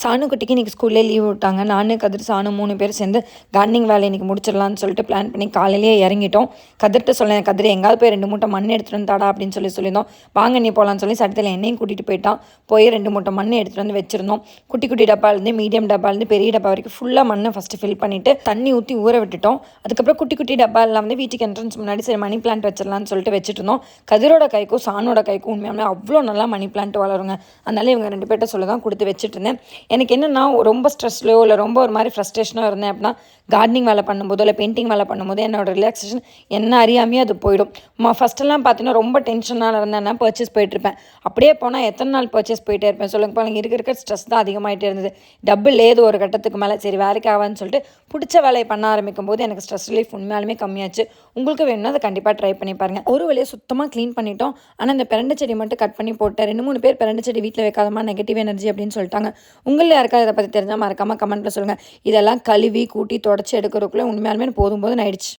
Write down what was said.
சாணுக்குட்டிக்கு இன்றைக்கி ஸ்கூல்லே லீவ் விட்டாங்க. நானு, கதிர், சாணு 3 பேரும் சேர்ந்து கார்டனிங் வேலையை இன்றைக்கி முடிச்சிடலான்னு சொல்லிட்டு பிளான் பண்ணி காலையிலேயே இறங்கிட்டோம். கதிர்கிட்ட சொன்னேன், கதிர் எங்கேயாவது போய் 2 மூட்டை மண் எடுத்துகிட்டு வந்து தாடா அப்படின்னு சொல்லியிருந்தோம். வாங்க நீ போகலான்னு சொல்லி சட்டத்தில் என்னையும் கூட்டிகிட்டு போயிட்டான். போய் 2 மூட்டை மண் எடுத்துகிட்டு வந்து வச்சுருந்தோம். குட்டி குட்டி டப்பாலேருந்து மீடியம் டப்பாலேருந்து பெரிய டப்பா வரைக்கும் ஃபுல்லாக மண்ணை ஃபஸ்ட்டு ஃபில் பண்ணிவிட்டு தண்ணி ஊற்றி ஊற விட்டுட்டோம். அதுக்கப்புறம் குட்டி குட்டி டப்பாலாம் வந்து வீட்டுக்கு என்ட்ரன்ஸ் முன்னாடி சரி மணி பிளான்ட் வச்சிடலான்னு சொல்லிட்டு வச்சுட்டு இருந்தோம். கதிரோட கைக்கும் சாணோட கைக்கும் உண்மையாலுமே அவ்வளோ நல்லா மணி பிளான்ட் வளருங்க. அதனால இவங்க 2 பேர்ட்ட சொல்ல தான் கொடுத்து வச்சுட்டு இருந்தேன். எனக்கு என்னென்னா ரொம்ப ஸ்ட்ரெஸ்லையோ இல்லை ரொம்ப ஒரு மாதிரி ஃப்ரஸ்ட்ரேஷனாக இருந்தேன் அப்படின்னா கார்டனிங் வேலை பண்ணும்போதோ இல்லை பெயிண்டிங் வேலை பண்ணும்போது என்னோட ரிலாக்ஸேஷன் என்ன அறியாமையே அது போயிடும். ஃபஸ்ட்டெல்லாம் பார்த்தீங்கன்னா ரொம்ப டென்ஷனாக இருந்தேன்னா பர்ச்சேஸ் போயிட்டுருப்பேன். அப்படியே போனால் எத்தனை நாள் பர்ச்சேஸ் போயிட்டே இருப்பேன் சொல்லுங்க. இப்போ எனக்கு இருக்க ஸ்ட்ரெஸ் தான் அதிகமாகிட்டே இருந்தது. டபுள் ஏது ஒரு கட்டத்துக்கு மேலே சரி வேலைக்கு ஆகான்னு சொல்லிட்டு பிடிச்ச வேலையை பண்ண ஆரம்பிக்கும் போது எனக்கு ஸ்ட்ரெஸ் ரிலீஃப் உண்மையாலுமே கம்மியாச்சு. உங்களுக்கு வேணும்னா அதை கண்டிப்பாக ட்ரை பண்ணி பாருங்கள். ஒரு வழியை சுத்தமாக க்ளீன் பண்ணிட்டோம். ஆனால் இந்த பிரண்டை செடி மட்டும் கட் பண்ணி போட்டேன். 2-3 பேர் பிரண்டை செடி வீட்டில் வைக்காதமா நெகட்டிவ் எனர்ஜி அப்படின்னு சொல்லிட்டாங்க. உங்களில் யாருக்காவது இதை பற்றி தெரிஞ்சால் மறக்காமல் கமெண்ட்டில் சொல்லுங்கள். இதெல்லாம் கழுவி கூட்டி தொடச்சி எடுக்கிறதுக்குள்ளே உண்மையாலுமே போதும் ஆயிடுச்சு.